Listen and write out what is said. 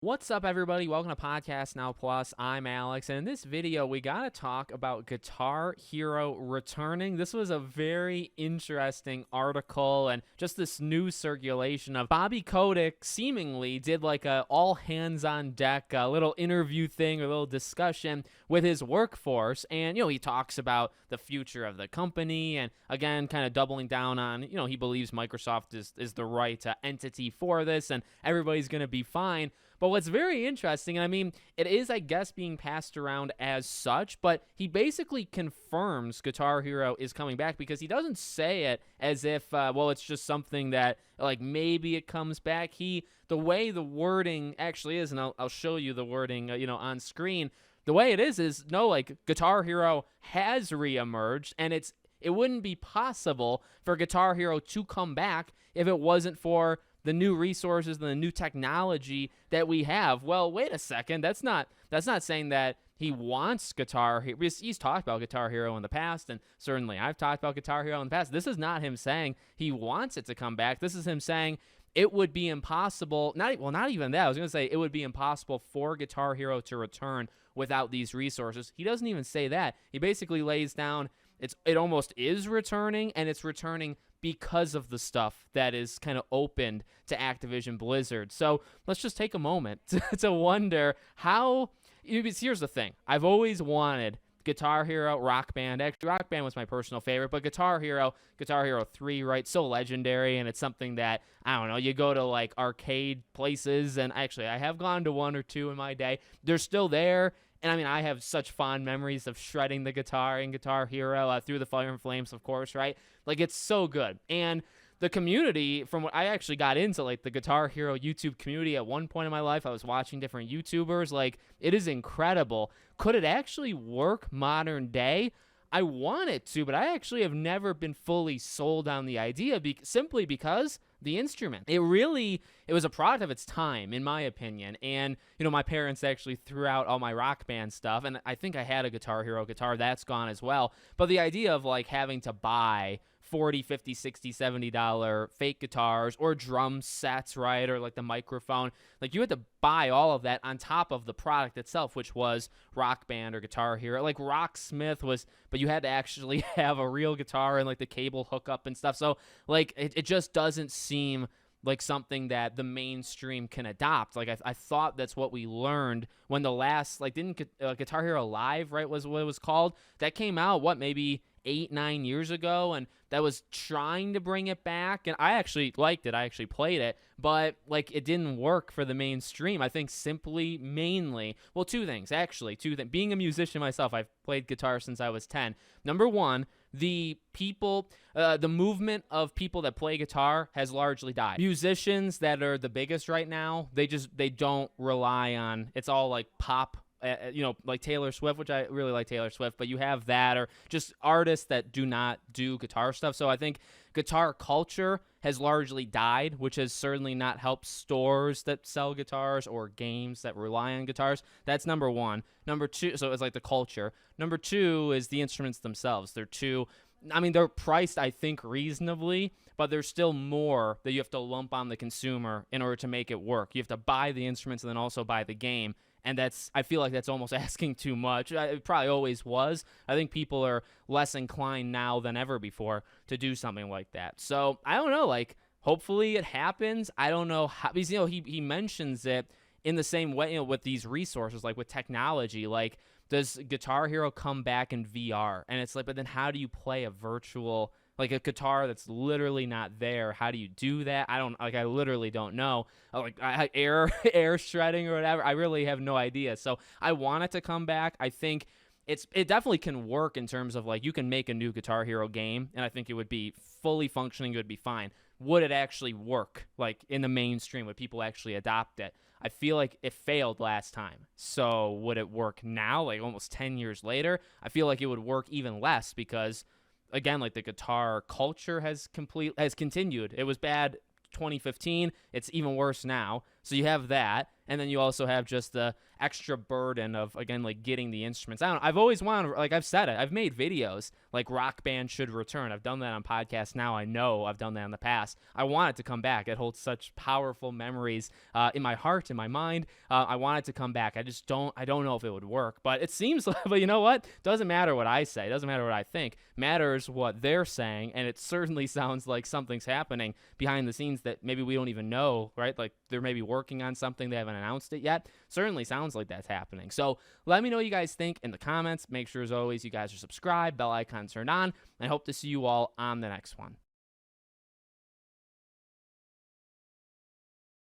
What's up, everybody? Welcome to Podcast Now Plus. I'm Alex, and in this video, we got to talk about Guitar Hero returning. This was a very interesting article, and just this news circulation of Bobby Kotick seemingly did like a all hands on deck, a little interview thing, a little discussion with his workforce, and he talks about the future of the company, and again, kind of doubling down on he believes Microsoft is the right entity for this, and everybody's gonna be fine. But what's very interesting, and I mean, it is, I guess, being passed around as such, but he basically confirms Guitar Hero is coming back because he doesn't say it as if, it's just something that, like, maybe it comes back. The way the wording actually is, and I'll show you the wording, on screen. The way it is no, like, Guitar Hero has reemerged, and it wouldn't be possible for Guitar Hero to come back if it wasn't for the new resources and the new technology that we have. Well, wait a second. That's not saying that he wants Guitar Hero. He's talked about Guitar Hero in the past, and certainly I've talked about Guitar Hero in the past. This is not him saying he wants it to come back. This is him saying it would be impossible. Not even that. I was going to say it would be impossible for Guitar Hero to return without these resources. He doesn't even say that. He basically lays down it almost is returning, and it's returning because of the stuff that is kind of opened to Activision Blizzard. So let's just take a moment to wonder how. Here's the thing. I've always wanted Guitar Hero, Rock Band. Actually, Rock Band was my personal favorite, but Guitar Hero 3, right? So legendary, and it's something that, I don't know, you go to like arcade places, and actually I have gone to one or two in my day. They're still there. And I mean, I have such fond memories of shredding the guitar in Guitar Hero, Through the Fire and Flames, of course, right? Like, it's so good. And the community, from what I actually got into, like, the Guitar Hero YouTube community at one point in my life, I was watching different YouTubers. Like, it is incredible. Could it actually work modern day? I want it to, but I actually have never been fully sold on the idea simply because the instrument. It was a product of its time, in my opinion. And, my parents actually threw out all my Rock Band stuff, and I think I had a Guitar Hero guitar. That's gone as well. But the idea of, like, having to buy $40, $50, $60, $70 fake guitars or drum sets, right? Or like the microphone. Like, you had to buy all of that on top of the product itself, which was Rock Band or Guitar Hero. Like, Rocksmith but you had to actually have a real guitar and like the cable hookup and stuff. So, like, it just doesn't seem like something that the mainstream can adopt. Like, I thought that's what we learned when the last, like, didn't Guitar Hero Live, right, was what it was called? That came out, maybe 8-9 years ago, and that was trying to bring it back, and I actually liked it. I actually played it, but like, it didn't work for the mainstream. I think mainly, two things. Being a musician myself, I've played guitar since I was 10. Number one, the movement of people that play guitar has largely died. Musicians that are the biggest right now, they don't rely on, it's all like pop, like Taylor Swift, which I really like Taylor Swift, but you have that, or just artists that do not do guitar stuff. So I think guitar culture has largely died, which has certainly not helped stores that sell guitars or games that rely on guitars. That's number one. Number two, so it's like the culture. Number two is the instruments themselves. They're priced, I think, reasonably, but there's still more that you have to lump on the consumer in order to make it work. You have to buy the instruments and then also buy the game. And I feel like that's almost asking too much. It probably always was. I think people are less inclined now than ever before to do something like that. So I don't know, like, hopefully it happens. I don't know how, because, he mentions it in the same way, with these resources, like with technology. Like, does Guitar Hero come back in VR? And it's like, but then how do you play a virtual, like, a guitar that's literally not there? How do you do that? I literally don't know. Air shredding or whatever. I really have no idea. So I want it to come back. I think it definitely can work in terms of, like, you can make a new Guitar Hero game, and I think it would be fully functioning. It would be fine. Would it actually work, like, in the mainstream? Would people actually adopt it? I feel like it failed last time. So would it work now, like almost 10 years later? I feel like it would work even less because, again, like, the guitar culture has continued. It was bad 2015. It's even worse now. So you have that. and then you also have just the extra burden of, again, like getting the instruments. I've always wanted, like I've said it, I've made videos like Rock Band Should Return. I've done that on podcasts now. I know I've done that in the past. I want it to come back. It holds such powerful memories in my heart, in my mind. I want it to come back. I don't know if it would work, but it seems like, but you know what? Doesn't matter what I say. Doesn't matter what I think. Matters what they're saying, and it certainly sounds like something's happening behind the scenes that maybe we don't even know, right? Like they're maybe working on something. They haven't announced it yet. Certainly sounds like that's happening. So let me know what you guys think in the comments. Make sure, as always, you guys are subscribed, bell icon turned on. I hope to see you all on the next one.